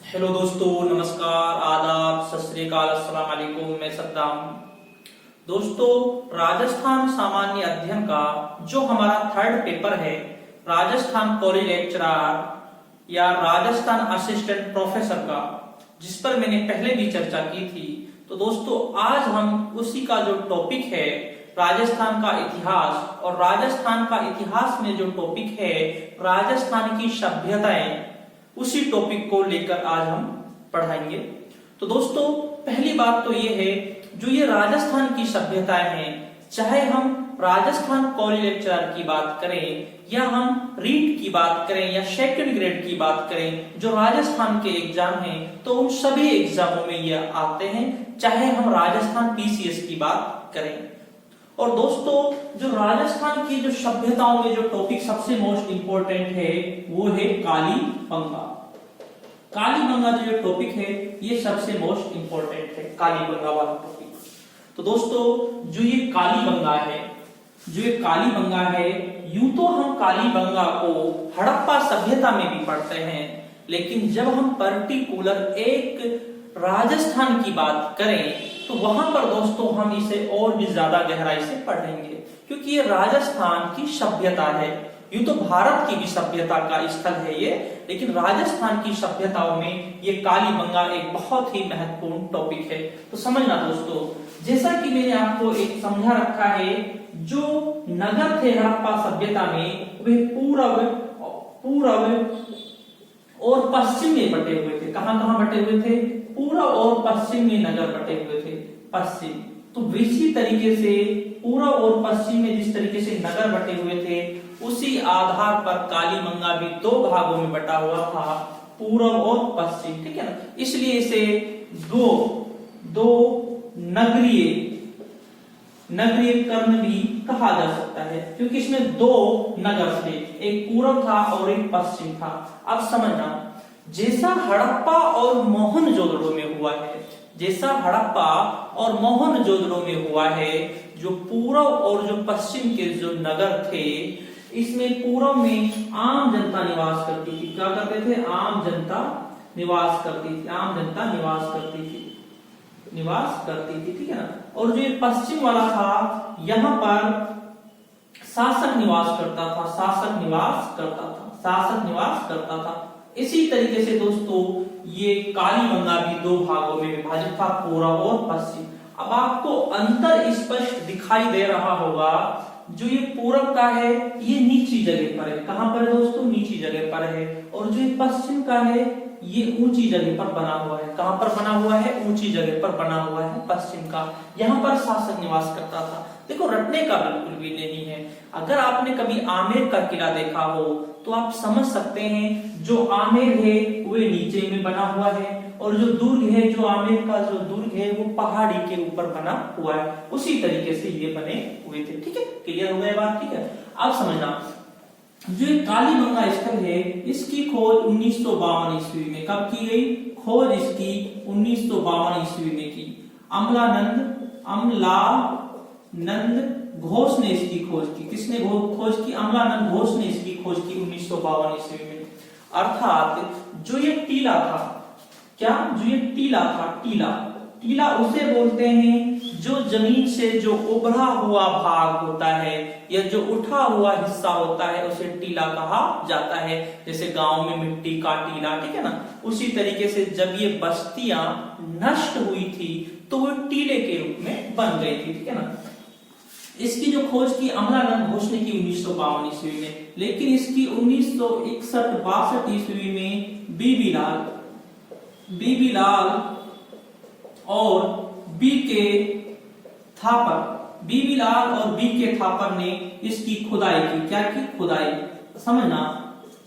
Hello दोस्तों, नमस्कार, आदाब, सत श्री अकाल, अस्सलाम वालेकुम। मैं सद्दाम। दोस्तों, राजस्थान सामान्य अध्ययन का जो हमारा थर्ड पेपर है, राजस्थान कॉलेज लेक्चरर या राजस्थान असिस्टेंट प्रोफेसर का, जिस पर मैंने पहले भी चर्चा की थी, तो दोस्तों आज हम उसी का जो टॉपिक है राजस्थान का इतिहास, और राजस्थान का इतिहास में जो टॉपिक है राजस्थान की सभ्यताएं, उसी टॉपिक को लेकर आज हम पढ़ाएंगे। तो दोस्तों पहली बात तो ये है, जो ये राजस्थान की सभ्यताएं हैं, चाहे हम राजस्थान कॉलेज लेक्चरर की बात करें या हम रीट की बात करें या सेकंड ग्रेड की बात करें, जो राजस्थान के एग्जाम हैं, तो उन सभी एग्जामों में ये आते हैं, चाहे हम राजस्थान पीसीएस की बात करें। और दोस्तों जो राजस्थान की जो सभ्यताओं में जो टॉपिक सबसे मोस्ट इंपोर्टेंट है वो है कालीबंगा। कालीबंगा जो टॉपिक है ये सबसे मोस्ट इंपोर्टेंट है, कालीबंगा वाला टॉपिक। तो दोस्तों जो ये कालीबंगा है, यूं तो हम कालीबंगा को हड़प्पा सभ्यता में भी पढ़ते हैं, लेकिन जब हम पर्टिकुलर एक राजस्थान की बात करें तो वहां पर दोस्तों हम इसे और भी ज्यादा गहराई से पढ़ेंगे, क्योंकि ये राजस्थान की सभ्यता है। यूं तो भारत की भी सभ्यता का स्थल है ये, लेकिन राजस्थान की सभ्यताओं में ये कालीबंगा एक बहुत ही महत्वपूर्ण टॉपिक है। तो समझना दोस्तों, जैसा कि मैंने आपको एक समझा रखा है, जो नगर थे हड़प्पा सभ्यता में वे पूर्व और पश्चिम में बटे हुए थे। कहां कहां बटे हुए थे? पूर्व और पश्चिम में नगर बटे हुए थे। पश्चिम तो इसी तरीके से पूर्व और पश्चिम में जिस तरीके से नगर बटे हुए थे, उसी आधार पर कालीबंगा भी दो भागों में बटा हुआ था, पूर्व और पश्चिम। ठीक है ना, इसलिए इसे दो नगरीय कर्ण भी कहा जा सकता है, क्योंकि इसमें दो नगर थे, एक पूर्व था और एक पश्चिम था। अब समझना, जैसा हड़प्पा और मोहनजोदड़ो में हुआ है, जो पूर्व और जो पश्चिम के जो नगर थे, इसमें पूर्व में आम जनता निवास करती थी। क्या करते थे? आम जनता निवास करती थी। ठीक है ना। और जो पश्चिम वाला था, यहाँ पर शासक निवास करता था। इसी तरीके से दोस्तों ये कालीबंगा भी दो भागों में विभाजित था, पूर्व और पश्चिम। अब आपको अंतर स्पष्ट दिखाई दे रहा होगा, जो ये पूर्व का है ये नीची जगह पर है। कहां पर है दोस्तों? नीची जगह पर है। और जो ये पश्चिम का है ये ऊंची जगह पर बना हुआ है। कहां पर बना हुआ है? ऊंची जगह पर बना हुआ है पश्चिम का। यहाँ पर शासक निवास करता था। देखो, रटने का बिल्कुल भी नहीं है। अगर आपने कभी आमेर का किला देखा हो तो आप समझ सकते हैं, जो आमेर है वो नीचे में बना हुआ है, और जो दुर्ग है, जो आमेर का जो दुर्ग है, वो पहाड़ी के ऊपर बना हुआ है। उसी तरीके से ये बने हुए थे। ठीक है, क्लियर हो गया बात? ठीक है। अब समझना, जो कालीबंगा स्थल है, इसकी खोज 1952 ईस्वी में कब की गई? खोज इसकी 1952 ईस्वी में की। अमलानंद घोष ने इसकी खोज की। किसने खोज की? अमलानंद घोष ने इसकी खोज की 1952 ईस्वी में। अर्थात जो ये टीला था, टीला उसे बोलते हैं जो जमीन से जो उभरा हुआ भाग होता है या जो उठा हुआ हिस्सा होता है, उसे टीला कहा जाता है। जैसे गांव में मिट्टी का टीला, ठीक है ना, उसी तरीके से जब ये बस्तियां नष्ट हुई थी तो वो टीले के रूप में बन गई थी। ठीक है ना। इसकी जो खोज की अमलानंद घोष ने की 1952 ईस्वी में, लेकिन इसकी 1961-62 ईस्वी में बीबी लाल और बी के थापर ने इसकी खुदाई की। क्या की? खुदाई।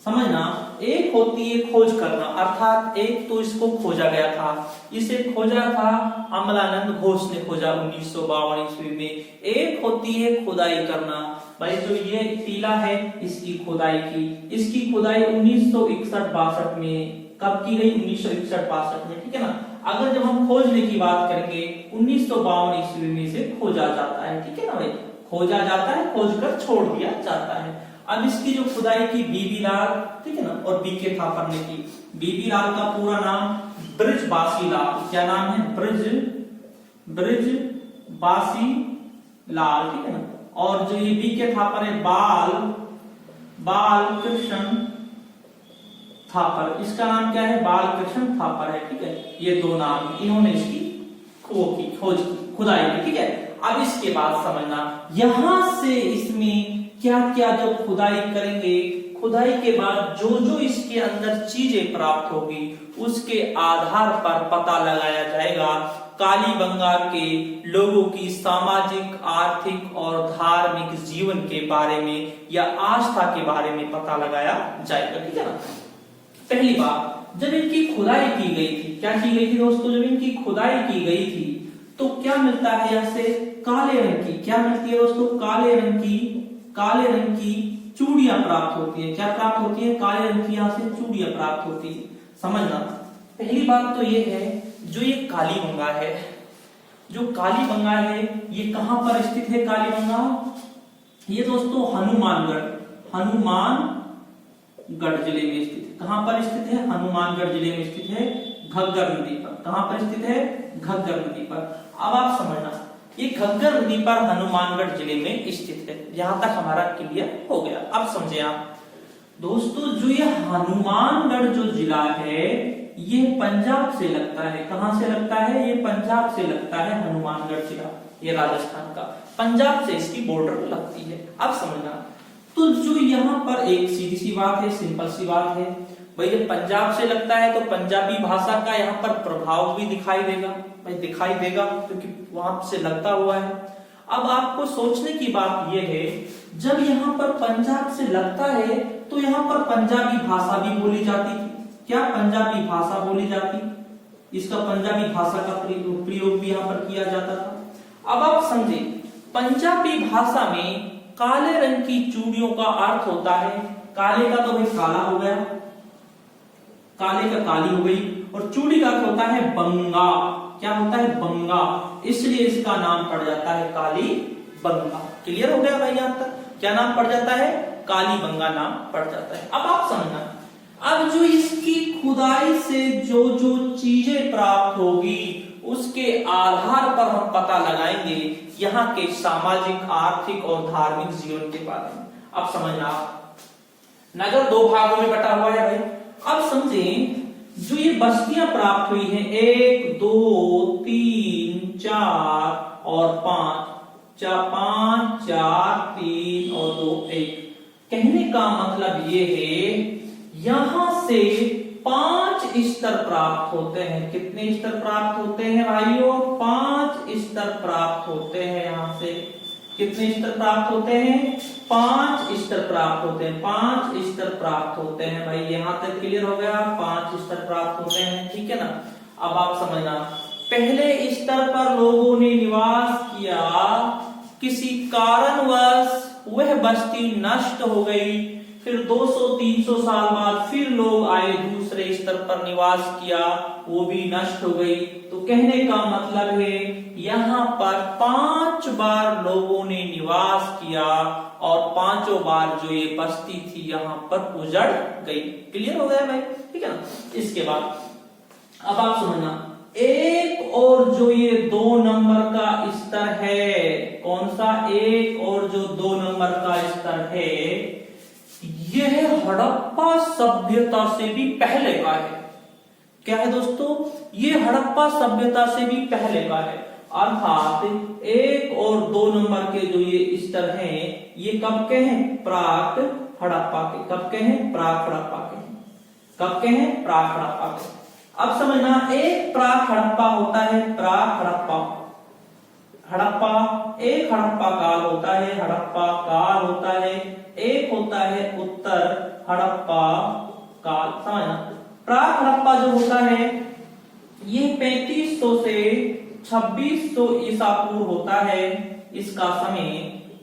समझना, एक होती है खोज करना, अर्थात एक तो इसको खोजा गया था, इसे खोजा था अमलानंद घोष ने खोजा 1952 ईस्वी में। एक होती है खुदाई करना। भाई जो ये टीला है, इसकी खुदाई की। इसकी खुदाई 1961-62 में कब की गई? 1961-62 में। ठीक है ना। अगर जब हम खोजने की बात करेंगे, 1952 ईस्वी में से खोजा जाता है। ठीक है ना भाई, खोजा जाता है, खोज कर छोड़ दिया जाता है। अब इसकी जो खुदाई की बीबी लाल, ठीक है ना, और बीके थापर ने की। बीबी लाल का पूरा नाम ब्रिजबासी लाल, क्या नाम है? ब्रिजबासी लाल, ठीक है ना। और जो ये बीके थापर है बालकृष्ण थापर, इसका नाम क्या है? बालकृष्ण थापर है, ठीक है। ये दो नाम इन्होंने इसकी खोज की, खुदाई की, ठीक है। अब इसके बाद समझना यहां से इसमें क्या क्या जो खुदाई करेंगे, खुदाई के बाद जो जो इसके अंदर चीजें प्राप्त होगी उसके आधार पर पता लगाया जाएगा कालीबंगा के लोगों की सामाजिक, आर्थिक और धार्मिक जीवन के बारे में या आस्था के बारे में पता लगाया जाएगा, ठीक है ना। पहली बात, जब इनकी खुदाई की गई थी, क्या की गई थी दोस्तों? जब इनकी खुदाई की गई थी तो क्या मिलता है? यहाँ से काले रंग की, क्या मिलती है दोस्तों? काले रंग की चूड़ियां प्राप्त होती है। क्या प्राप्त होती है? काले रंग की यहाँ से चूड़ियां प्राप्त होती है। समझना, पहली बात तो ये है, जो ये कालीबंगा है, जो कालीबंगा है ये कहां पर स्थित है? कालीबंगा ये दोस्तों हनुमानगढ़ जिले में स्थित है। कहां पर स्थित है? हनुमानगढ़ जिले में स्थित है, घग्गर नदी पर। कहां पर स्थित है? घग्गर नदी पर। अब आप समझना, ये घग्गर नदी पर हनुमानगढ़ जिले में स्थित है। यहां तक हमारा क्लियर हो गया। अब समझे आप दोस्तों, जो ये हनुमानगढ़ जो जिला है ये पंजाब से लगता है। कहां से लगता है? ये पंजाब से लगता है। हनुमानगढ़ जिला ये राजस्थान का, पंजाब से इसकी बॉर्डर लगती है। अब समझना, तो जो यहाँ पर एक सीधी सी बात है, सिंपल सी बात है भाई, ये पंजाब से लगता है तो पंजाबी भाषा का यहाँ पर प्रभाव भी दिखाई देगा भाई, दिखाई देगा क्योंकि वहां से लगता हुआ है। अब आपको सोचने की बात यह है, जब यहाँ पर पंजाब से लगता है तो यहाँ पर पंजाबी भाषा भी बोली जाती थी। क्या? पंजाबी भाषा बोली जाती, इसका पंजाबी भाषा का प्रयोग भी यहाँ पर किया जाता था। अब आप समझे, पंजाबी भाषा में काले रंग की चूड़ियों का अर्थ होता है, काले का तो भाई काला हो गया, काले का काली हो गई, और चूड़ी का होता है बंगा। क्या होता है? बंगा, इसलिए इसका नाम पड़ जाता है काली बंगा। क्लियर हो गया भाई? यहां तक क्या नाम पड़ जाता है? काली बंगा नाम पड़ जाता है। अब आप समझना, अब जो इसकी खुदाई से जो जो चीजें प्राप्त होगी उसके आधार पर हम पता लगाएंगे यहाँ के सामाजिक, आर्थिक और धार्मिक जीवन के बारे में। अब समझना, नगर दो भागों में बटा हुआ है भाई। अब समझें, जो ये बस्तियां प्राप्त हुई हैं 1 2 3 4 और 5 4 3 और 2 1, कहने का मतलब ये है यहां से 5 स्तर प्राप्त होते हैं। कितने स्तर प्राप्त होते हैं भाइयों? 5 स्तर प्राप्त होते हैं। यहां से कितने स्तर प्राप्त होते हैं? 5 स्तर प्राप्त होते हैं। 5 स्तर प्राप्त होते हैं भाई, यहां तक क्लियर हो गया? 5 स्तर प्राप्त होते हैं, ठीक है ना। अब आप समझना, पहले स्तर पर लोगों ने निवास किया, किसी कारणवश वह बस्ती नष्ट हो गई, फिर 200-300 साल बाद फिर लोग आए, दूसरे स्तर पर निवास किया, वो भी नष्ट हो गई। तो कहने का मतलब है यहाँ पर 5 बार लोगों ने निवास किया और 5 बार जो ये बस्ती थी यहाँ पर उजड़ गई। क्लियर हो गया भाई? ठीक है ना। इसके बाद अब आप समझना, एक और जो ये 2 नंबर का स्तर है, कौन सा? एक और जो 2 नंबर का स्तर है यह हड़प्पा सभ्यता से भी पहले का है। क्या है दोस्तों? ये हड़प्पा सभ्यता से भी पहले का है। अर्थात 1 और 2 नंबर के जो ये स्तर हैं ये कब के हैं? प्राक हड़प्पा के। कब के हैं? प्राक हड़प्पा के। कब के हैं? प्राक हड़प्पा के। अब समझना, एक प्राक हड़प्पा होता है, प्राक हड़प्पा एक हड़प्पा काल होता है, हड़प्पा काल होता है, एक होता है उत्तर हड़प्पा काल। समझना, प्राक हड़प्पा जो होता है ये 3500 से 2600 ईसा पूर्व होता है इसका समय,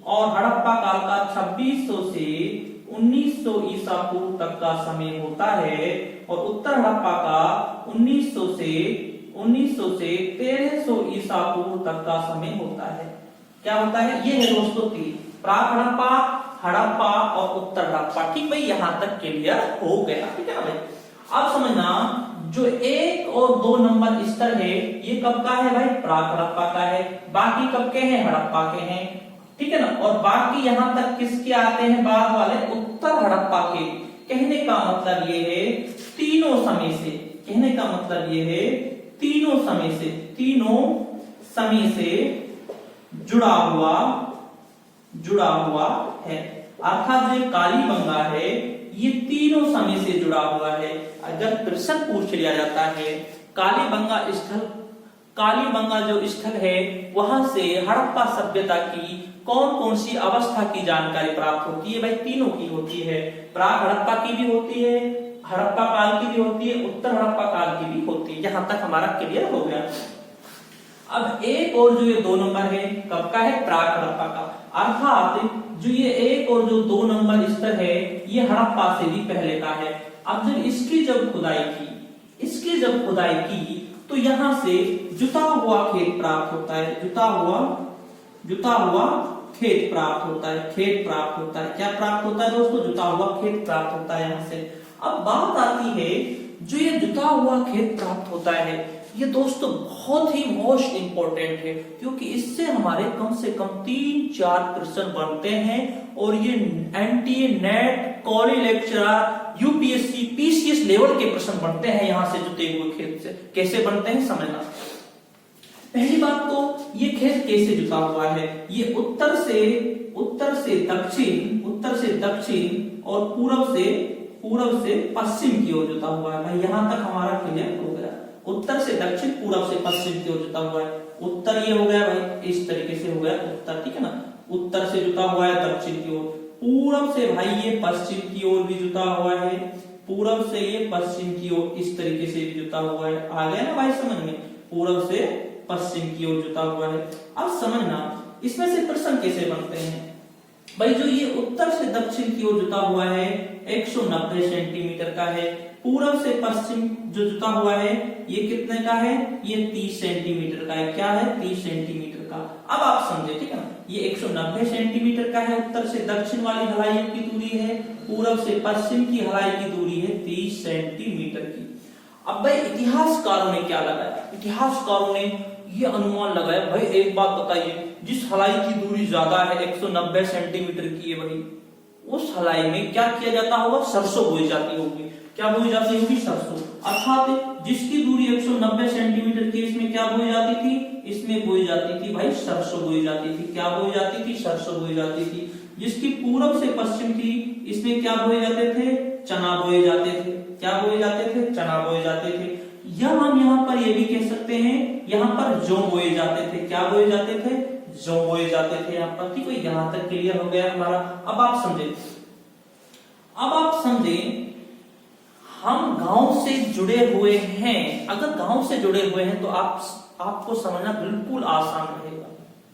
और हड़प्पा काल का 2600 से 1900 ईसा पूर्व तक का समय होता है, और उत्तर हड़प्पा का 1900 से 1300 ईसा पूर्व तक का समय होता है। क्या होता है? ये है दोस्तों 3, प्राक हड़प्पा, हड़प्पा और उत्तर हड़प्पा। ठीक भाई, यहां तक क्लियर हो गया। ठीक है ना भाई। अब समझना जो 1 और 2 नंबर स्तर है ये कब का है भाई? प्राक हड़प्पा का है। बाकी कब के हैं? हड़प्पा के हैं। ठीक है ना। और बाकी यहां तक किसके आते हैं? बाद वाले उत्तर हड़प्पा के। कहने का मतलब ये है तीनों समय से, कहने का मतलब ये है तीनों समय से जुड़ा हुआ है। अर्थात जो कालीबंगा है ये तीनों समय से जुड़ा हुआ है। अगर प्रश्न पूछ लिया जाता है कालीबंगा जो स्थल है वहां से हड़प्पा सभ्यता की कौन कौन सी अवस्था की जानकारी प्राप्त होती है? भाई तीनों की होती है। प्राक हड़प्पा की भी होती है, हड़प्पा काल की भी होती है, उत्तर हड़प्पा काल की भी होती है। यहां तक हमारा क्लियर हो गया। अब 1 और जो ये 2 नंबर है कब का है? प्राक हड़प्पा का। अर्थात जो ये 1 और जो 2 नंबर स्तर है ये हड़प्पा से भी पहले का है। अब जब इसकी खुदाई की तो यहां से जुता हुआ खेत प्राप्त होता है। जुता हुआ खेत प्राप्त होता है। क्या प्राप्त होता है दोस्तों? जुता हुआ खेत प्राप्त होता है यहां से। अब बात आती है जो ये जुता हुआ खेत प्राप्त होता है ये दोस्तों बहुत ही मोस्ट इंपॉर्टेंट है, क्योंकि इससे हमारे कम से कम 3-4 प्रश्न बनते हैं। और ये NTA, net, college lecturer, UPSC, PCS level के प्रश्न बनते हैं यहाँ से जुते हुए खेत से। कैसे बनते हैं समझना। पहली बात तो ये खेत कैसे जुता हुआ है? ये उत्तर से दक्षिण और पूरब से पश्चिम की ओर जुता हुआ है। भाई यहां तक हमारा क्लियर हो गया। उत्तर से दक्षिण, पूरब से पश्चिम की ओर जुता हुआ है। उत्तर ये हो गया भाई, इस तरीके से हो गया उत्तर। ठीक है ना। उत्तर से जुता हुआ है दक्षिण की ओर। पूरब से भाई ये पश्चिम की ओर भी जुता हुआ है। पूरब से ये पश्चिम की ओर इस तरीके से भी जुता हुआ है। आ गया ना भाई समझ में? पूरब से पश्चिम की ओर जुता हुआ है। अब समझना इसमें से प्रश्न कैसे बनते हैं। भाई जो ये उत्तर से दक्षिण की ओर जुता हुआ है 190 सेंटीमीटर का है। पूरब से पश्चिम जो जुता हुआ है ये कितने का है? ये 30 सेंटीमीटर का है। क्या है? 30 सेंटीमीटर का। अब आप समझे, ठीक है ना। ये 190 सेंटीमीटर का है। उत्तर से दक्षिण वाली ढलाई की दूरी है, पूरब से पश्चिम की ढलाई की दूरी है 30 सेंटीमीटर की। अब भाई इतिहासकारों ने क्या लगाया? इतिहासकारों ने ये अनुमान लगाया। भाई एक बात बताइए, जिस हलाई की दूरी ज्यादा है 190 सेंटीमीटर की है भाई, उस हलाई में क्या किया जाता होगा? सरसों बोई जाती होगी। क्या बोई जाती होगी? सरसों। अर्थात जिसकी दूरी 190 सेंटीमीटर की इसमें क्या बोई जाती थी? इसमें बोई जाती थी भाई सरसों बोई जाती थी। क्या बोई जाती थी? सरसों बोई जाती थी। जिसकी पूरब से पश्चिम थी इसमें क्या बोए जाते थे? चना बोए जाते थे। क्या बोए जाते थे? चना बोए जाते थे। या हम यहाँ पर ये भी कह सकते हैं यहाँ पर जौ बोए जाते थे। क्या बोए जाते थे? जौ बोए जाते थे यहाँ पर। ठीक है, यहाँ तक क्लियर हो गया हमारा। अब आप समझे हम गांव से जुड़े हुए हैं। अगर गांव से जुड़े हुए हैं तो आपको समझना बिल्कुल आसान रहेगा।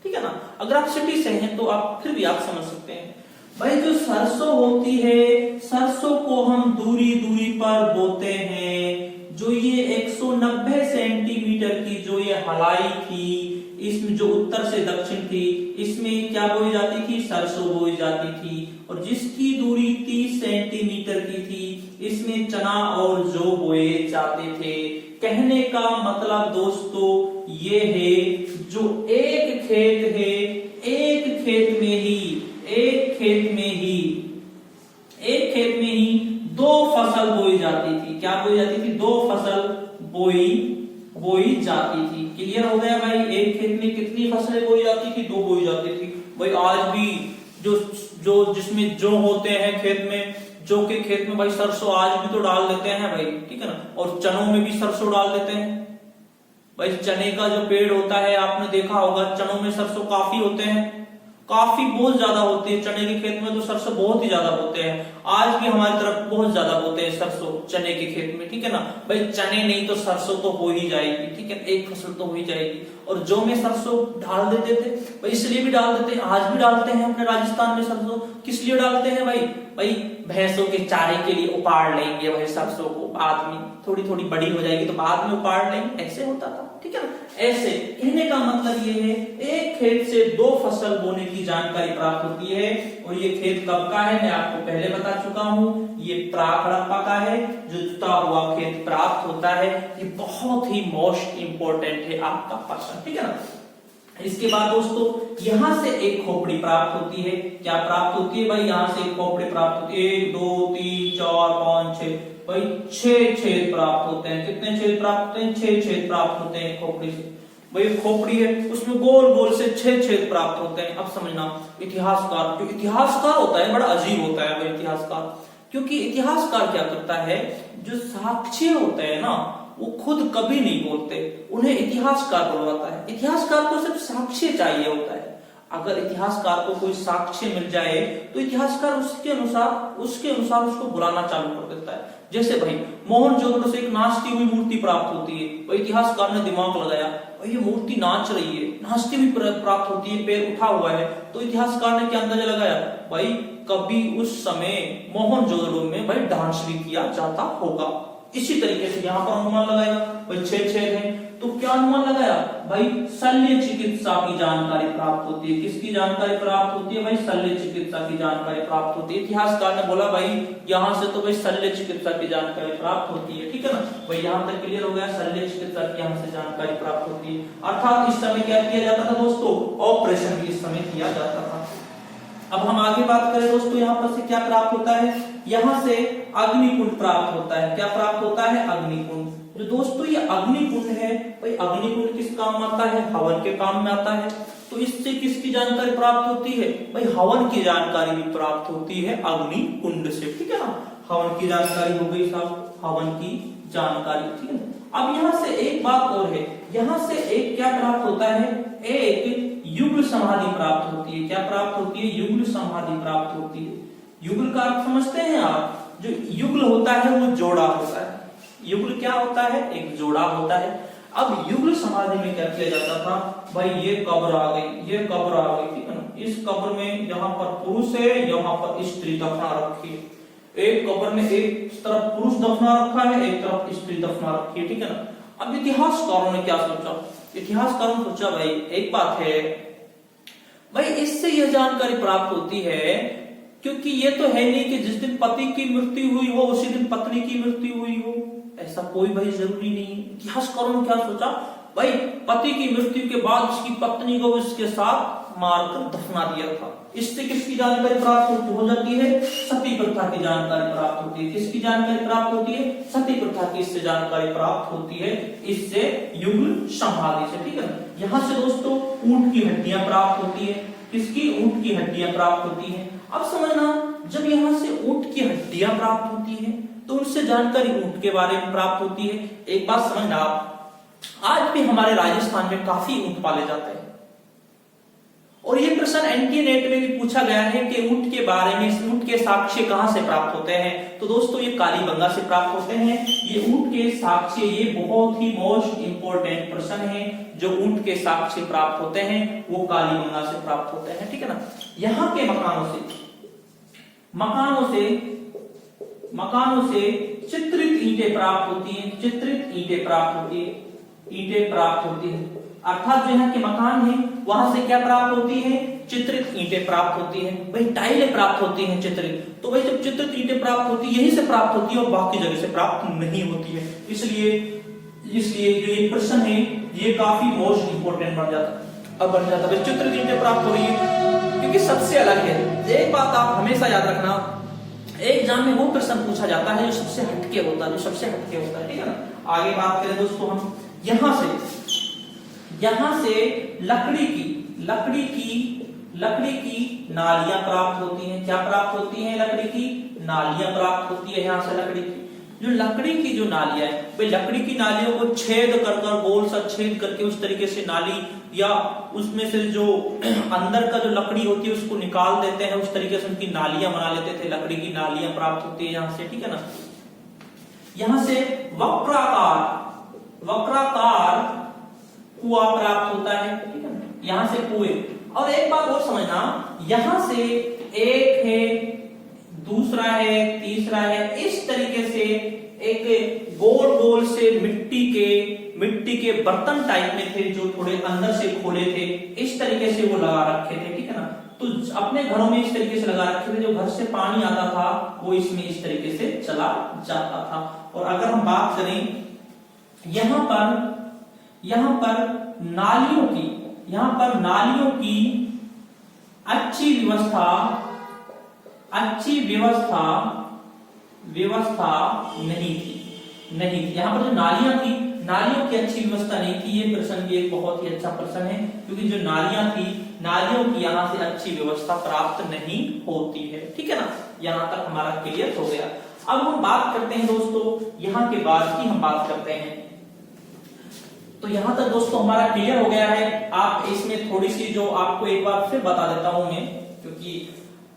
ठीक है ना। अगर आप सिटी से हैं तो आप फिर भी आप समझ सकते हैं। भाई जो सरसों होती है, सरसों को हम दूरी दूरी पर बोते हैं। जो ये 190 सेंटीमीटर की जो ये हलाई थी, इसमें जो उत्तर से दक्षिण थी, इसमें क्या बोई जाती थी? सरसों बोई जाती थी। और जिसकी दूरी 30 सेंटीमीटर की थी इसमें चना और जौ बोए जाते थे। कहने का मतलब दोस्तों ये है जो एक खेत है, एक खेत में ही 2 फसल बोई जाती थी। क्या बोई जाती थी? 2 फसल बोई जाती थी। क्लियर हो गया भाई? एक खेत में कितनी फसलें बोई जाती थी? 2 बोई जाती थी। भाई आज भी जो जिसमें जौ होते हैं खेत में, जौ के खेत में भाई सरसों आज भी तो डाल देते हैं भाई। ठीक है ना। और चनों में भी सरसों डाल देते हैं भाई। चने का जो पेड़ होता है आपने देखा होगा, चनों में सरसों काफी होते हैं, काफी बहुत ज्यादा होती है। चने के खेत में तो सरसों बहुत ही ज्यादा होते हैं। आज भी हमारी तरफ बहुत ज्यादा होते हैं सरसों चने के खेत में। ठीक है ना भाई। चने नहीं तो सरसों तो हो ही जाएगी। ठीक है, एक फसल तो हो ही जाएगी। और जौ में सरसों डाल देते थे भाई, इसलिए भी डाल देते हैं, आज भी डालते हैं अपने राजस्थान में सरसों। किस लिए डालते हैं भाई? भाई भैंसों के चारे के लिए उपाड़ लेंगे भाई सरसों को, बाद में थोड़ी थोड़ी बड़ी हो जाएगी तो बाद में उपाड़ लेंगे, ऐसे होता था। ठीक है ना। ऐसे कहने का मतलब ये है एक खेत से 2 फसल बोने की जानकारी प्राप्त होती है। और ये खेत कब का है मैं आपको पहले बता चुका हूं, ये प्राक हड़प्पा का है जो जुता हुआ खेत प्राप्त होता है। ये बहुत ही मोस्ट इंपोर्टेंट है आपका प्रश्न, ठीक है ना। इसके बाद दोस्तों यहां से एक खोपड़ी प्राप्त होती है। क्या प्राप्त होती है भाई, यहां से एक खोपड़ी प्राप्त होती है। 1 2 3 4 5 6 भाई 6 छेद प्राप्त होते हैं। कितने छेद प्राप्त होते हैं, 6 छेद प्राप्त होते हैं खोपड़ी से। भाई खोपड़ी है उसमें गोल गोल से 6 छेद प्राप्त होते हैं। अब समझना, इतिहासकार जो इतिहासकार होता है बड़ा अजीब होता है भाई इतिहासकार, क्योंकि इतिहासकार क्या करता है, जो साक्ष्य होते हैं ना वो खुद कभी नहीं बोलते, उन्हें इतिहासकार बुलवाता है। इतिहासकार को सिर्फ साक्ष्य चाहिए होता है। अगर इतिहासकार को कोई साक्ष्य मिल जाए तो इतिहासकार उसके अनुसार उसको बुलाना चालू कर देता है। जैसे भाई मोहनजोदड़ो से एक नाचती हुई मूर्ति प्राप्त होती है, तो इतिहासकार ने दिमाग लगाया ये मूर्ति नाच रही है, नाचती हुई प्राप्त होती है, पैर उठा हुआ है, तो इतिहासकार ने क्या अंदाजा लगाया भाई कभी उस समय मोहनजोदड़ो में भाई डांस भी किया जाता होगा। इसी तरीके से यहाँ पर अनुमान लगाएगा भाई 6 छेद है, तो क्या अनुमान लगाया भाई शल्य चिकित्सा की जानकारी प्राप्त होती है। किसकी जानकारी प्राप्त होती है भाई, शल्य चिकित्सा की जानकारी प्राप्त होती है। इतिहासकार ने बोला भाई यहाँ से तो भाई शल्य चिकित्सा की जानकारी प्राप्त होती है, ठीक है ना भाई। यहाँ तक क्लियर हो गया, शल्य चिकित्सा की यहाँ से जानकारी प्राप्त होती है। अर्थात इस समय क्या किया जाता था दोस्तों, ऑपरेशन भी इस समय किया जाता था। अब हम आगे बात करें दोस्तों, यहाँ पर से क्या प्राप्त होता है, यहाँ से अग्निकुंड प्राप्त होता है। क्या प्राप्त होता है, अग्निकुंड। जो दोस्तों ये अग्निकुंड है भाई, अग्निकुंड किस काम आता है, हवन के काम में आता है। तो इससे किसकी जानकारी प्राप्त होती है भाई, हवन की जानकारी भी प्राप्त होती है अग्निकुंड से, ठीक है ना। हवन की जानकारी हो गई साहब, हवन की जानकारी, ठीक है। अब यहाँ से एक बात और है, यहाँ से एक क्या प्राप्त होता है, एक युगल समाधि प्राप्त होती है। क्या प्राप्त होती है, युगल समाधि प्राप्त होती है। युगल का अर्थ समझते हैं आप, जो युगल होता है वो जोड़ा होता है। युगल क्या होता है, एक जोड़ा होता है। अब युगल समाधि में क्या किया जाता था भाई, ये कब्र आ गई, ये कब्र आ गई, ठीक है ना। इस कब्र में यहाँ पर पुरुष है, यहाँ पर स्त्री दफना रखी है। एक कब्र में एक तरफ पुरुष दफना रखा है, एक तरफ स्त्री दफना रखी है, ठीक है ना। अब इतिहासकारों ने क्या सोचा, इतिहासकारों ने सोचा भाई एक बात है भाई, इससे यह जानकारी प्राप्त होती है क्योंकि ये तो है नहीं कि जिस दिन पति की मृत्यु हुई हो उसी दिन पत्नी की मृत्यु हुई हो, ऐसा कोई भाई जरूरी नहीं है। इतिहासकारों ने क्या सोचा भाई, पति की मृत्यु के बाद उसकी पत्नी को उसके साथ मारकर दफना दिया था। इससे किसकी जानकारी प्राप्त हो जाती है, सती प्रथा की जानकारी प्राप्त होती है। किसकी जानकारी प्राप्त होती है, सती प्रथा की इससे जानकारी प्राप्त होती है, इससे युगल समाधि से, ठीक है ना। यहाँ से दोस्तों ऊंट की हड्डियां प्राप्त होती है। किसकी, ऊंट की हड्डियां प्राप्त होती है। अब समझना, जब यहाँ से ऊंट की हड्डियां प्राप्त होती है तो उनसे जानकारी ऊंट के बारे में प्राप्त होती है। एक बात समझना आप, आज भी हमारे राजस्थान में काफी ऊंट पाले जाते हैं और ये प्रश्न एनटीए नेट में भी पूछा गया है कि ऊंट के बारे में, ऊंट के साक्ष्य कहां से प्राप्त होते हैं। तो दोस्तों ये कालीबंगा से प्राप्त होते हैं। ये ऊंट के साक्ष्य, ये बहुत ही मोस्ट इंपोर्टेंट प्रश्न है। जो ऊंट के साक्ष्य प्राप्त होते हैं वो कालीबंगा से प्राप्त होते हैं, ठीक है ना। यहाँ के मकानों से चित्रित ईंटें प्राप्त होती हैं। चित्रित ईंटें प्राप्त होती है, ईंटें प्राप्त होती है। अर्थात जो यहाँ के मकान है वहां से क्या प्राप्त होती है, चित्रित ईंटें प्राप्त होती है। भाई टाइलें प्राप्त होती हैं चित्रित, तो भाई जब चित्रित ईंटें प्राप्त होती है यहीं से प्राप्त होती है और बाकी जगह से प्राप्त नहीं होती है। इसलिए जो ये प्रश्न है ये काफी मोस्ट इंपोर्टेंट बन जाता है। चित्रित ईंटें प्राप्त हो रही है क्योंकि सबसे अलग है। एक बात आप हमेशा याद रखना, एग्जाम में वो प्रश्न पूछा जाता है जो सबसे हटके होता है, ठीक है ना। आगे बात करें दोस्तों हम, यहाँ से लकड़ी की नालियां प्राप्त होती हैं। क्या प्राप्त होती हैं, लकड़ी की नालियां प्राप्त होती है। यहाँ से लकड़ी की जो नालियां है, भाई लकड़ी की नालियों को छेद कर गोल सा छेद करके उस तरीके से नाली, या उसमें से जो अंदर का जो लकड़ी होती है उसको निकाल देते हैं, उस तरीके से उनकी नालियां बना लेते थे। लकड़ी की नालियां प्राप्त होती है यहाँ से, ठीक है ना। यहाँ से वक्राकार कुआं प्राप्त होता है, ठीक है ना। यहाँ से कुएं। और एक बात और समझना, यहाँ से एक है, दूसरा है, तीसरा है, इस तरीके से एक गोल गोल से मिट्टी के बर्तन टाइप में थे, जो थोड़े अंदर से खोले थे, इस तरीके से वो लगा रखे थे, ठीक है ना। तो अपने घरों में इस तरीके से लगा रखे थे, जो घर से पानी आता था वो इसमें इस तरीके से चला जाता था। और अगर हम बात करें यहाँ पर नालियों की अच्छी व्यवस्था नहीं थी। यहाँ पर जो नालियों की अच्छी व्यवस्था नहीं थी। ये प्रश्न भी एक बहुत ही अच्छा प्रश्न है, क्योंकि जो नालियों की यहाँ से अच्छी व्यवस्था प्राप्त नहीं होती है, ठीक है ना। यहाँ तक हमारा क्लियर हो गया। अब हम बात करते हैं दोस्तों, यहाँ के बाद की हम बात करते हैं। तो यहाँ तक दोस्तों हमारा क्लियर हो गया है। आप इसमें थोड़ी सी जो आपको एक बार फिर बता देता हूं मैं, क्योंकि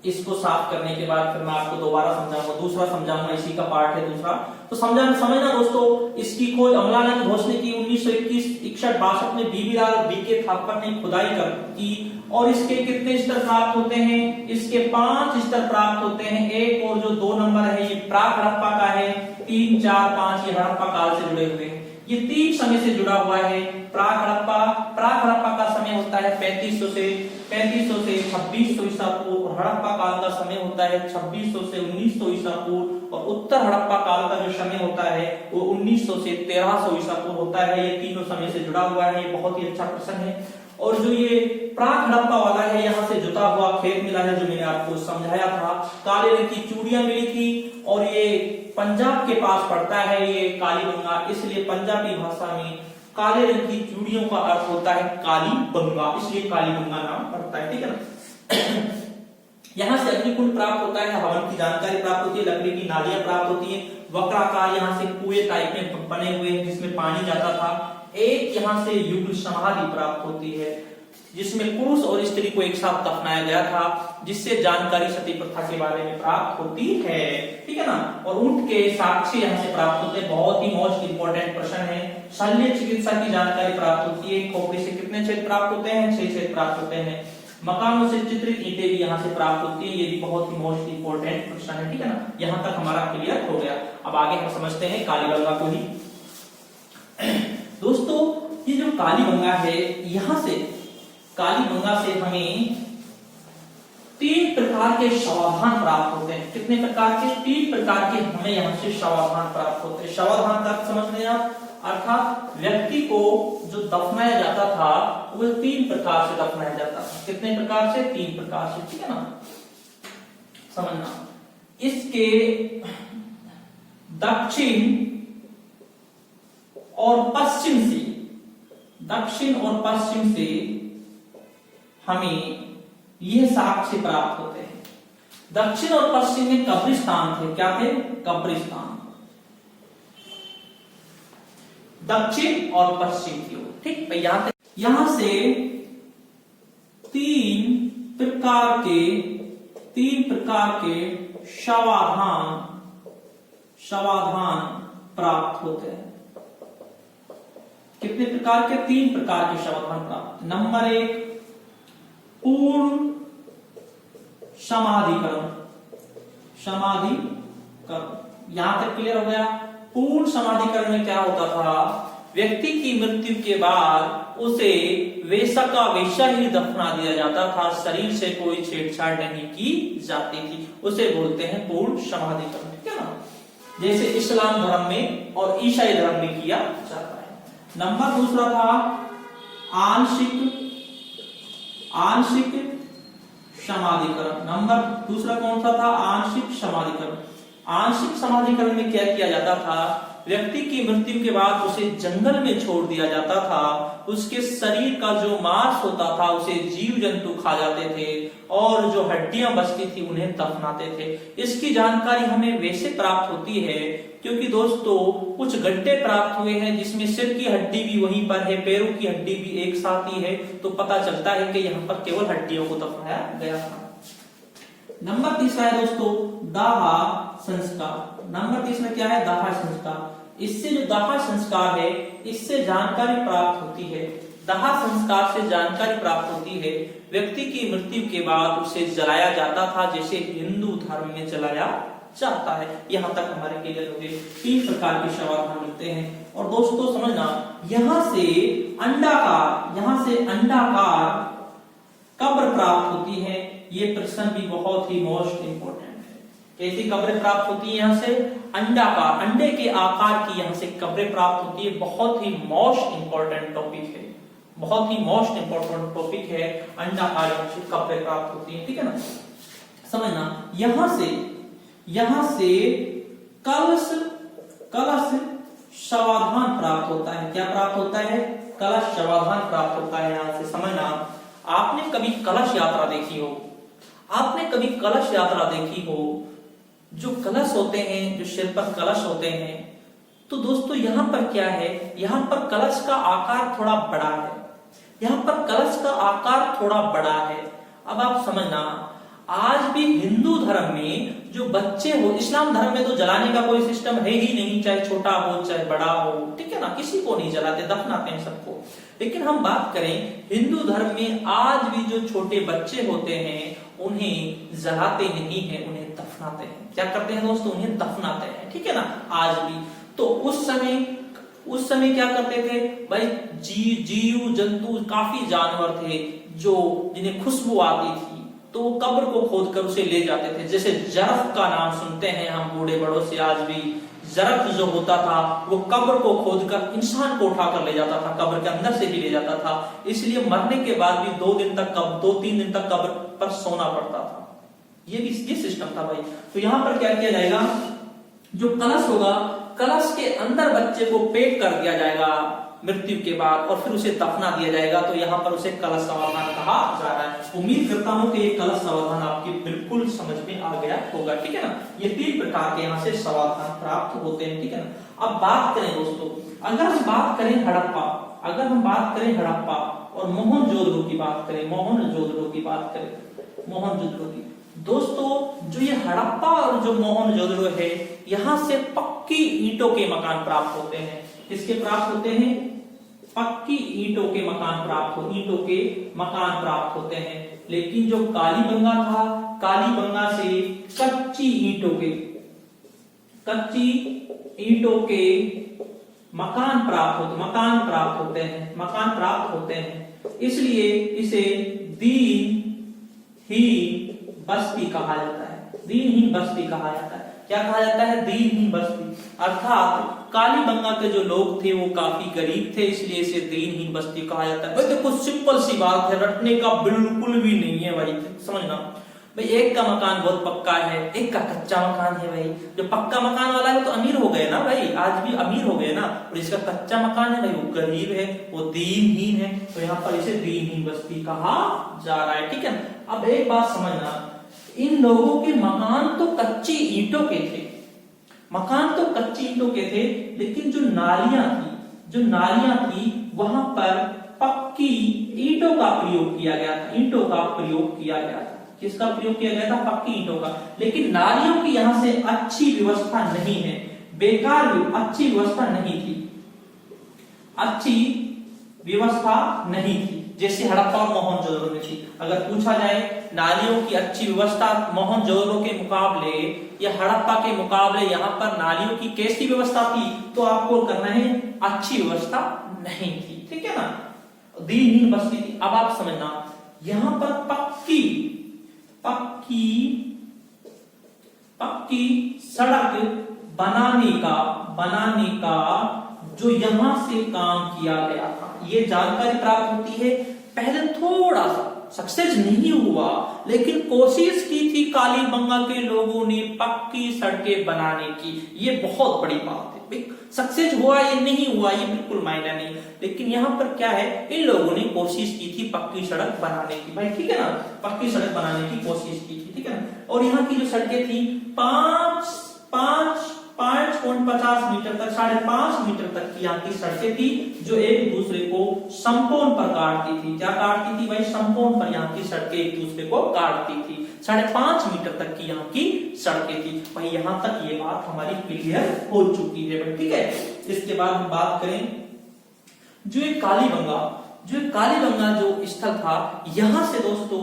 इसको साफ करने के बाद फिर मैं आपको दोबारा समझाऊंगा, दूसरा समझाऊंगा, इसी का पार्ट है दूसरा। तो समझना दोस्तों, इसकी खोज अमलानंद घोष ने की 1961-62 में बीके थापर ने खुदाई की। और इसके कितने स्तर प्राप्त होते हैं? इसके 5 स्तर प्राप्त होते हैं। एक और जो 2 नंबर है ये प्राक हड़प्पा का है, 3, 4, 5 ये हड़प्पा काल से जुड़े हुए हैं। ये 3 समय से जुड़ा हुआ है। प्राक हड़प्पा का समय होता है 3500 से 2600 ईसा पूर्व, और हड़प्पा काल का समय होता है 2600 से 1900 ईसा पूर्व, और उत्तर हड़प्पा काल का जो समय होता है वो 1900 से 1300 ईसा पूर्व होता है। ये तीनों समय से जुड़ा हुआ है। ये बहुत ही अच्छा प्रश्न है। और जो ये प्राक हड़प्पा वाला है, यहाँ से जुता हुआ खेत मिला है, जो मैंने आपको समझाया था। काले रंग की चूड़ियां मिली थी, और ये पंजाब के पास पड़ता है ये कालीबंगा, इसलिए पंजाबी भाषा में काले रंग की चूड़ियों का अर्थ होता है कालीबंगा, इसलिए कालीबंगा नाम पड़ता है, ठीक है ना। यहाँ से अग्निकुंड प्राप्त होता है, हवन की जानकारी प्राप्त होती है, लकड़ी की नालियां प्राप्त होती है, वक्राकार यहाँ से कुएं टाइप में बने हुए हैं जिसमें पानी जाता था। एक यहाँ से युगल समाधि प्राप्त होती है, जिसमें पुरुष और स्त्री को एक साथ दफनाया गया था, जिससे जानकारी सती प्रथा के बारे में प्राप्त होती है, ठीक है ना। और ऊंट के साक्ष्य यहाँ से प्राप्त होते हैं। बहुत ही मोस्ट इंपोर्टेंट प्रश्न है। शल्य चिकित्सा की जानकारी प्राप्त होती है। खोपड़ी से कितने छेद प्राप्त होते हैं? 6 छेद प्राप्त होते हैं। मकानों से चित्रित ईंटें भी यहाँ से प्राप्त होती है। ये भी बहुत ही मोस्ट इंपोर्टेंट प्रश्न है, ठीक है ना। यहाँ तक हमारा क्लियर हो गया। अब आगे हम समझते हैं कालीबंगा को ही। दोस्तों ये जो कालीबंगा है, यहाँ से कालीबंगा से हमें 3 प्रकार के शवाधान प्राप्त होते हैं। कितने प्रकार के? 3 प्रकार के हमें यहाँ से शवाधान प्राप्त होते हैं। शवाधान का अर्थ समझ लें आप, अर्थात व्यक्ति को जो दफनाया जाता था वो 3 प्रकार से दफनाया जाता था। कितने प्रकार से? 3 प्रकार से, ठीक है ना। समझना, इसके दक्षिण और पश्चिम से हमें यह साक्ष्य प्राप्त होते हैं। दक्षिण और पश्चिम में कब्रिस्तान थे। क्या थे? कब्रिस्तान। दक्षिण और पश्चिम की ओर, ठीक। यहां से 3 प्रकार के शवाधान प्राप्त होते हैं। कितने प्रकार के? 3 प्रकार के शवाधान प्राप्त। नंबर 1 पूर्ण समाधिकरण। यहां तक क्लियर हो गया। पूर्ण समाधिकरण में क्या होता था? व्यक्ति की मृत्यु के बाद उसे वैसा का वैसा ही दफना दिया जाता था, शरीर से कोई छेड़छाड़ नहीं की जाती थी। उसे बोलते हैं पूर्ण समाधिकरण, ठीक है ना। जैसे इस्लाम धर्म में और ईसाई धर्म में किया जाता है। नंबर दूसरा था आंशिक समाधिकरण। नंबर दूसरा कौन सा था? आंशिक समाधिकरण। आंशिक समाधिकरण में क्या किया जाता था? व्यक्ति की मृत्यु के बाद उसे जंगल में छोड़ दिया जाता था। उसके शरीर का जो मांस होता था उसे जीव जंतु खा जाते थे, और जो हड्डियां बचती थी उन्हें दफनाते थे। इसकी जानकारी हमें वैसे प्राप्त होती है क्योंकि दोस्तों कुछ गड्ढे प्राप्त हुए हैं जिसमें सिर की हड्डी भी वहीं पर है, पैरों की हड्डी भी एक साथ ही है, तो पता चलता है कि यहाँ पर केवल हड्डियों को दफनाया गया था। नंबर तीसरा है दोस्तों दाह संस्कार। नंबर तीसरा क्या है? दाह संस्कार। इससे जो दाह संस्कार है इससे जानकारी प्राप्त होती है। दाह संस्कार से जानकारी प्राप्त होती है व्यक्ति की मृत्यु के बाद उसे जलाया जाता था, जैसे हिंदू धर्म में जलाया जाता है। यहाँ तक हमारे क्लियर हो गए। 3 प्रकार के समाधान मिलते हैं। और दोस्तों समझना, यहाँ से अंडाकार कब्र प्राप्त होती है। ये प्रश्न भी बहुत ही मोस्ट इंपोर्टेंट है। कैसी कब्र प्राप्त होती है? यहाँ से अंडाकार, अंडे के आकार की यहाँ से कब्र प्राप्त होती है। बहुत ही मोस्ट इंपोर्टेंट टॉपिक है, बहुत ही मोस्ट इंपोर्टेंट टॉपिक है। अंडाकार से कब्र प्राप्त होती है, ठीक है ना। समझना, यहां से कलश समाधान प्राप्त होता है। क्या प्राप्त होता है? कलश समाधान प्राप्त होता है। यहां से समझना, आपने कभी कलश यात्रा देखी हो, आपने कभी कलश यात्रा देखी हो, जो कलश होते हैं, जो सिर पर कलश होते हैं, तो दोस्तों यहां पर क्या है, यहां पर कलश का आकार थोड़ा बड़ा है। यहां पर कलश का आकार थोड़ा बड़ा है। अब आप समझना, आज भी हिंदू धर्म में जो बच्चे हो, इस्लाम धर्म में तो जलाने का कोई सिस्टम है ही नहीं, चाहे छोटा हो चाहे बड़ा हो, ठीक है ना, किसी को नहीं जलाते, दफनाते हैं सबको। लेकिन हम बात करें हिंदू धर्म में, आज भी जो छोटे बच्चे होते हैं उन्हें जलाते नहीं है, उन्हें दफनाते हैं। क्या करते हैं दोस्तों? उन्हें दफनाते हैं, ठीक है ना, आज भी। तो उस समय क्या करते थे भाई, जीव जंतु, काफी जानवर थे जो जिन्हें खुशबू आती थी, तो वो कब्र को खोदकर उसे ले जाते थे। जैसे जरफ का नाम सुनते हैं हम बूढ़े बड़ों से, आज भी जरफ जो होता था वो कब्र को खोदकर इंसान को उठाकर ले जाता था, कब्र के अंदर से ही ले जाता था। इसलिए मरने के बाद भी 2-3 दिन तक कब्र पर सोना पड़ता था। ये सिस्टम था भाई। तो यहाँ पर क्या किया जाएगा, जो कलश होगा, कलश के अंदर बच्चे को पेट कर दिया जाएगा मृत्यु के बाद, और फिर उसे दफना दिया जाएगा। तो यहाँ पर उसे कलश समाधान कहा जा रहा है। उम्मीद करता हूँ कि ये कलश समाधान आपकी बिल्कुल समझ में आ गया होगा, ठीक है ना। ये 3 प्रकार के यहाँ से समाधान प्राप्त होते हैं, ठीक है ना। अब बात करें दोस्तों, अगर हम बात करें हड़प्पा और मोहनजोदड़ो की बात करें, मोहनजोदड़ो की, दोस्तों जो ये हड़प्पा और जो मोहनजोदड़ो है, यहाँ से पक्की ईंटों के मकान प्राप्त होते हैं। किसके प्राप्त होते हैं? पक्की ईंटों के मकान प्राप्त होते हैं। लेकिन जो कालीबंगा था, कालीबंगा से कच्ची ईंटों के मकान प्राप्त होते हैं। इसलिए इसे दीनहीन बस्ती कहा जाता है। क्या कहा जाता है? दीनहीन बस्ती। अर्थात कालीबंगा के जो लोग थे वो काफी गरीब थे, इसलिए इसे दीनहीन बस्ती कहा जाता है। भाई देखो, सिंपल सी बात है, रटने का बिल्कुल भी नहीं है भाई, समझना भाई। एक का मकान बहुत पक्का है, एक का कच्चा मकान है। भाई जो पक्का मकान वाला है वो तो अमीर हो गए ना भाई, आज भी अमीर हो गए ना। और इसका कच्चा मकान है भाई, वो गरीब है, वो दीनहीन है। तो यहाँ पर इसे दीनहीन बस्ती कहा जा रहा है, ठीक है। अब एक बात समझना, इन लोगों के मकान तो कच्ची ईंटों के थे, लेकिन जो नालियां थी वहां पर पक्की ईंटों का प्रयोग किया गया था। किसका प्रयोग किया गया था? पक्की ईंटों का। लेकिन नालियों की यहां से अच्छी व्यवस्था नहीं है, अच्छी व्यवस्था नहीं थी, जैसे हड़प्पा और मोहनजोदड़ो में थी। अगर पूछा जाए नालियों की अच्छी व्यवस्था मोहनजोदड़ो के मुकाबले या हड़प्पा के मुकाबले यहाँ पर नालियों की कैसी व्यवस्था थी, तो आपको करना है अच्छी व्यवस्था नहीं थी, ठीक है ना, दीनहीन बस्ती थी। अब आप समझना, यहाँ पर पक्की सड़क बनाने का जो यहां से काम किया गया था, ये जानकारी प्राप्त होती है। पहले थोड़ा सा सक्सेस नहीं हुआ, लेकिन कोशिश की थी कालीबंगा के लोगों ने पक्की सड़कें बनाने की। ये बहुत बड़ी बात है। सक्सेस हुआ ये नहीं हुआ ये बिल्कुल मायने नहीं, लेकिन यहाँ पर क्या है, इन लोगों ने कोशिश की थी पक्की सड़क बनाने की भाई, ठीक है ना, पक्की सड़क बनाने की कोशिश की थी, ठीक है ना। और यहाँ की जो सड़कें थी 5.50 मीटर तक, 5.5 मीटर तक की यहाँ की सड़कें थी, जो एक दूसरे को समकोण पर काटती थी। क्या काटती थी भाई? समकोण पर यहाँ की सड़कें एक दूसरे को काटती थी। 5.5 मीटर तक की यहाँ की सड़कें थी भाई। यहाँ तक ये बात हमारी क्लियर हो चुकी है भाई, ठीक है। इसके बाद हम बात करें जो एक कालीबंगा जो स्थल था, यहाँ से दोस्तों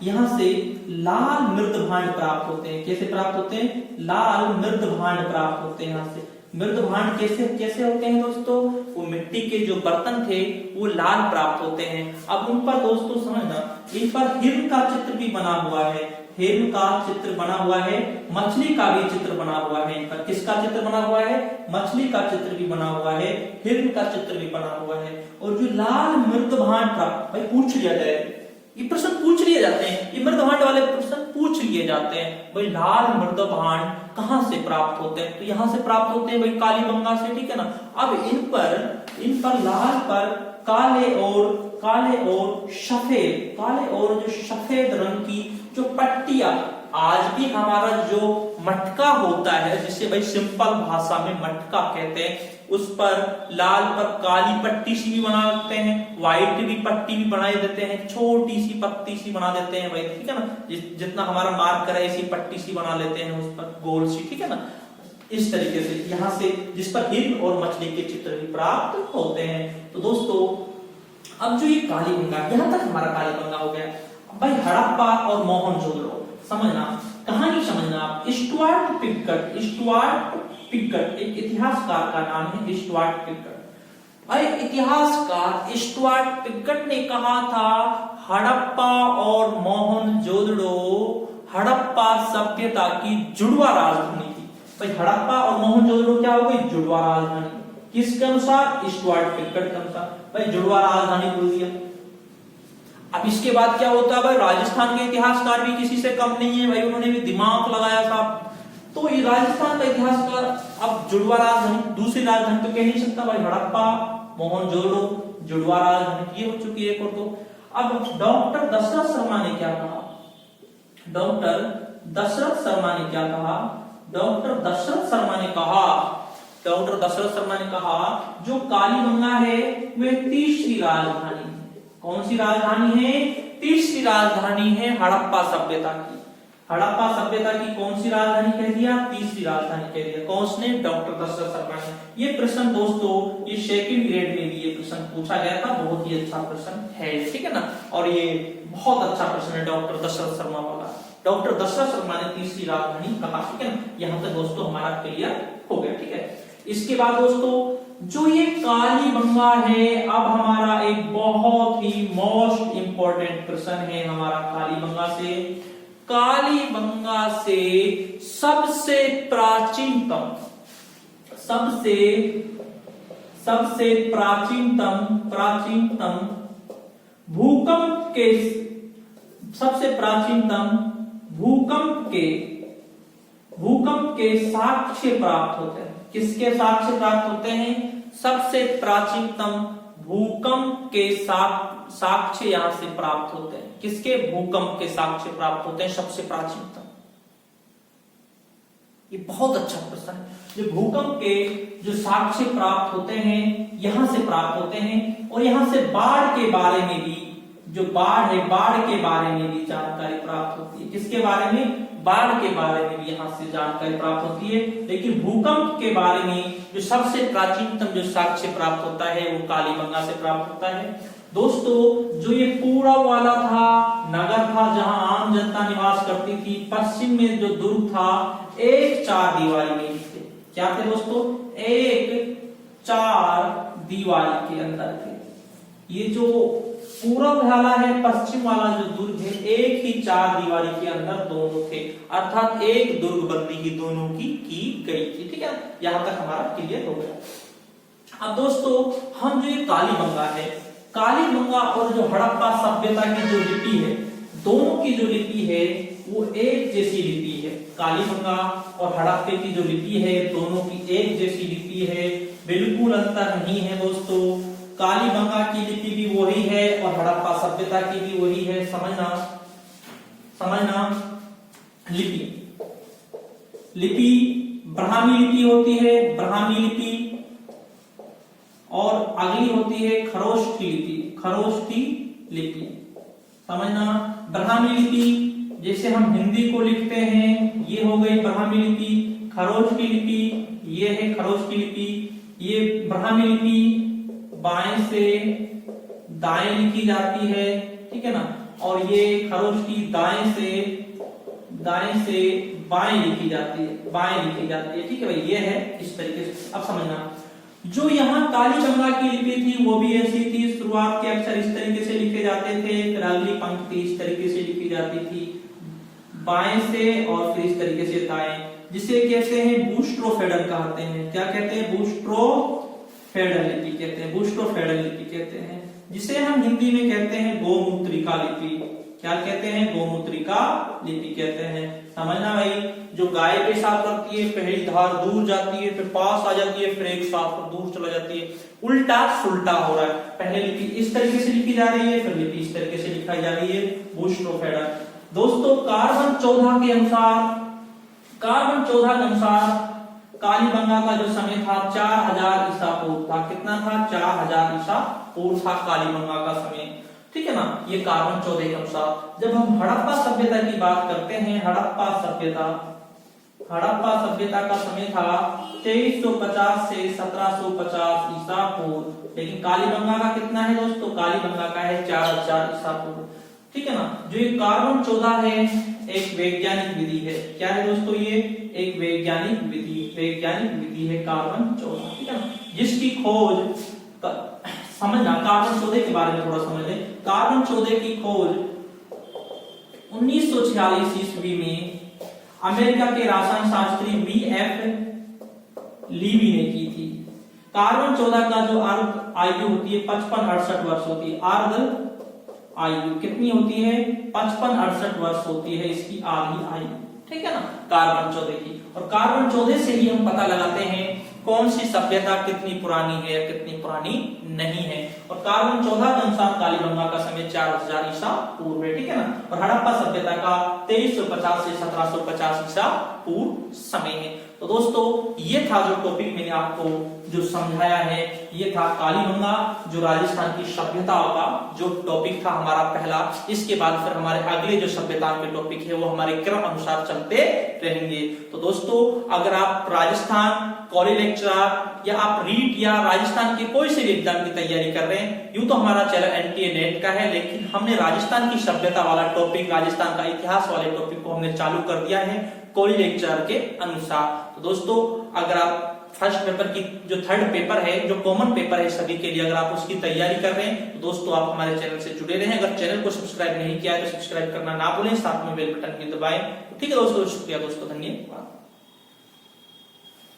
यहाँ से लाल मृद भांड प्राप्त होते हैं। कैसे प्राप्त होते हैं? लाल मृद भांड प्राप्त होते हैं। यहाँ से मृद भांड कैसे कैसे होते हैं दोस्तों? वो मिट्टी के जो बर्तन थे वो लाल प्राप्त होते हैं। अब उन पर दोस्तों समझना, इन पर हिरण का चित्र भी बना हुआ है। हिरण का चित्र बना हुआ है, मछली का भी चित्र बना हुआ है। इन पर किसका चित्र बना हुआ है? मछली का चित्र भी बना हुआ है, हिरण का चित्र भी बना हुआ है। और जो लाल मृद भांड था, भाई पूछ लिया जाए, ये प्रश्न पूछ लिए जाते हैं, ये मृद भांड वाले प्रश्न पूछ लिए जाते हैं। भाई लाल मृद भांड कहां से प्राप्त होते हैं? तो यहां से प्राप्त होते हैं भाई कालीबंगा से, ठीक है ना। अब इन पर लाल पर काले और सफेद रंग की जो पट्टियां, आज भी हमारा जो मटका होता है, जिसे भाई सिंपल भाषा में मटका कहते हैं, उस पर लाल पर काली पट्टी सी भी बना देते हैं, व्हाइट भी पट्टी भी बना देते हैं, छोटी सी पत्ती सी बना देते हैं भाई, ठीक है ना। जितना हमारा मार्कर है ऐसी पट्टी सी बना लेते हैं उस पर गोल सी, ठीक है ना। इस तरीके से यहाँ से जिस पर हिरण और मछली के चित्र भी प्राप्त होते हैं। तो दोस्तों अब जो ये कालीबंगा, यहाँ तक हमारा कालीबंगा हो गया। भाई हड़प्पा और मोहनजोदड़ो समझना, कहानी समझना आप। स्टुअर्ट पिगट एक इतिहासकार का नाम है, स्टुअर्ट पिगट। भाई इतिहासकार स्टुअर्ट पिगट ने कहा था हड़प्पा और मोहनजोदड़ो हड़प्पा सभ्यता की जुड़वा राजधानी थी। भाई हड़प्पा और मोहनजोदड़ो क्या हो गई? जुड़वा राजधानी। किसके अनुसार? स्टुअर्ट पिगट के अनुसार। भाई जुड़वा राजधानी बोल दिया। अब इसके बाद क्या होता है? भाई राजस्थान के इतिहासकार भी किसी से कम नहीं है भाई, उन्होंने भी दिमाग लगाया था। तो ये राजस्थान का इतिहासकार अब जुड़वा राजधानी, दूसरी राजधानी तो कह नहीं सकता भाई, हड़प्पा मोहनजोदड़ो जुड़वा राजधानी ये हो चुकी है। एक और तो अब डॉक्टर दशरथ शर्मा ने क्या कहा? डॉक्टर दशरथ शर्मा ने कहा जो कालीबंगा है वह तीसरी राजधानी है। कौन सी राजधानी है? तीसरी राजधानी है हड़प्पा सभ्यता की। हड़प्पा सभ्यता की कौन सी राजधानी कह दिया? तीसरी राजधानी कह दिया। कौन ने? डॉक्टर दशरथ शर्मा ने। ये प्रश्न दोस्तों ये सेकंड ग्रेड में भी ये प्रश्न पूछा गया था, बहुत ही अच्छा प्रश्न है, ठीक है ना। और ये बहुत अच्छा प्रश्न है डॉक्टर दशरथ शर्मा वाला। डॉक्टर दशरथ शर्मा ने तीसरी राजधानी कहा, ठीक है ना। यहाँ तक दोस्तों हमारा क्लियर हो गया, ठीक है। इसके बाद दोस्तों जो ये कालीबंगा है, अब हमारा एक बहुत ही मोस्ट इंपॉर्टेंट प्रश्न है हमारा कालीबंगा से सबसे प्राचीनतम भूकंप के साक्ष्य प्राप्त होते हैं। किसके साक्ष्य प्राप्त होते हैं? सबसे प्राचीनतम भूकंप के साक्ष्य यहां से प्राप्त होते हैं। किसके? भूकंप के साक्ष्य प्राप्त होते हैं सबसे प्राचीनतम। ये बहुत अच्छा प्रश्न है। जो भूकंप के जो साक्ष्य प्राप्त होते हैं यहां से प्राप्त होते हैं, और यहां से बाढ़ के बारे में भी, जो बाढ़ है बाढ़ के बारे में भी जानकारी प्राप्त होती है। किसके बारे में? बाढ़ के बारे में भी यहां से जानकारी प्राप्त होती है। लेकिन भूकंप के बारे में जो सबसे प्राचीनतम जो साक्ष्य प्राप्त होता है वो कालीबंगा से प्राप्त होता है। दोस्तों जो ये पूर्व वाला था नगर था जहां आम जनता निवास करती थी, पश्चिम में जो दुर्ग था एक चार दीवारी में थे। क्या थे दोस्तों? एक चार दीवारी के अंदर थे। ये जो पूर्व वाला है, पश्चिम वाला जो दुर्ग है, एक ही चार दीवारी के अंदर दोनों थे, अर्थात एक दुर्ग बंदी ही दोनों की गई थी, ठीक है। यहां तक हमारा क्लियर हो गया। अब दोस्तों हम जो ये कालीबंगा है, कालीबंगा और जो हड़प्पा सभ्यता की जो लिपि है, दोनों की जो लिपि है वो एक जैसी लिपि है। कालीबंगा और हड़प्पे की जो लिपि है दोनों की एक जैसी लिपि है, बिल्कुल अंतर नहीं है दोस्तों। कालीबंगा की लिपि भी वही है और हड़प्पा सभ्यता की भी वही है। समझना लिपि ब्राह्मी लिपि होती है, ब्राह्मी लिपि, और अगली होती है खरोष्ठी लिपि। समझना, ब्राह्मी लिपि जैसे हम हिंदी को लिखते हैं ये हो गई ब्राह्मी लिपि। खरोष्ठी लिपि ये है खरोष्ठी लिपि। ये ब्राह्मी लिपि बाएं से दाएं लिखी जाती है, ठीक है ना। और ये खरोच की दाएं से बाएं लिखी जाती है, ठीक है भाई, ये है इस तरीके से। अब समझना, जो यहाँ कालीबंगा की लिपि थी वो भी ऐसी थी, शुरुआत के अक्षर इस तरीके से लिखे जाते थे, फिर अगली पंक्ति इस तरीके से लिखी जाती थी बाएं से, और फिर इस तरीके से दाएं, जिसे कहते हैं बूस्ट्रोफेडल कहते हैं। क्या कहते हैं? बूस्ट्रोफेडल लिपि कहते हैं, जिसे हम हिंदी में कहते हैं गोमूत्रिका लिपि। क्या कहते हैं? गोमूत्रिका लिपि कहते हैं। समझना भाई, जो गाय पेशाब करती है पहली धार दूर जाती है, फिर पास आ जाती है, फिर एक साथ दूर चला जाती है, उल्टा सुल्टा हो रहा है। पहले लिपि इस तरीके से लिखी जा रही है, फिर लिपि इस तरीके से लिखाई जा रही है, बूस्ट्रोफेडल। दोस्तों कार्बन 14 के अनुसार कालीबंगा का जो समय था 4000 ईसा पूर्व था। कितना था? 4000 ईसा पूर्व था कालीबंगा का समय, ठीक है ना, ये कार्बन 14 के अनुसार। जब हम हड़प्पा सभ्यता की बात करते हैं, हड़प्पा सभ्यता का समय था 2350 से 1750 ईसा पूर्व, लेकिन कालीबंगा का कितना है दोस्तों? कालीबंगा का है 4000 ईसा पूर्व, ठीक है ना। जो ये कार्बन 14 है एक वैज्ञानिक विधि है। क्या है दोस्तों? ये एक वैज्ञानिक विधि है कार्बन 14, ठीक है ना, जिसकी खोज समझना, कार्बन 14 के बारे में थोड़ा समझ लें। कार्बन 14 की खोज 1946 ईस्वी में अमेरिका के रसायन शास्त्री BF लीवी ने की थी। कार्बन 14 का जो अर्ध आयु होती है 55-68 वर्ष होती है। अर्ध आयु कितनी होती है? 55-68 वर्ष होती है इसकी आधी आयु, ठीक है ना, कार्बन 14 की। और कार्बन 14 से ही हम पता लगाते हैं कौन सी सभ्यता कितनी पुरानी है या कितनी पुरानी नहीं है। और कार्बन 14 के अनुसार कालीबंगा का समय 4000 ईसा पूर्व है, ठीक है ना, और हड़प्पा सभ्यता का 2350 से 1750 ईसा पूर्व समय है। तो दोस्तों ये था जो टॉपिक मैंने आपको जो समझाया है, ये था कालीबंगा, जो राजस्थान की सभ्यताओं का जो टॉपिक था हमारा पहला। इसके बाद फिर हमारे अगले जो सभ्यताओं के टॉपिक है वो हमारे क्रम अनुसार चलते रहेंगे। तो दोस्तों अगर आप राजस्थान कॉलेज लेक्चरर या आप रीट या राजस्थान के कोई से भी एग्जाम की तैयारी कर रहे हैं, यूं तो हमारा चैनल NTA नेट का है, लेकिन हमने राजस्थान की सभ्यता वाला टॉपिक, राजस्थान का इतिहास वाले टॉपिक को हमने चालू कर दिया है कॉलेज लेक्चरर के अनुसार। तो दोस्तों अगर आप फर्स्ट पेपर की जो थर्ड पेपर है, जो कॉमन पेपर है सभी के लिए, अगर आप उसकी तैयारी कर रहे हैं तो दोस्तों आप हमारे चैनल से जुड़े रहें। अगर चैनल को सब्सक्राइब नहीं किया है तो सब्सक्राइब करना ना भूलें, साथ में बेल बटन भी दबाएं। ठीक है दोस्तों, शुक्रिया दोस्तों, धन्यवाद।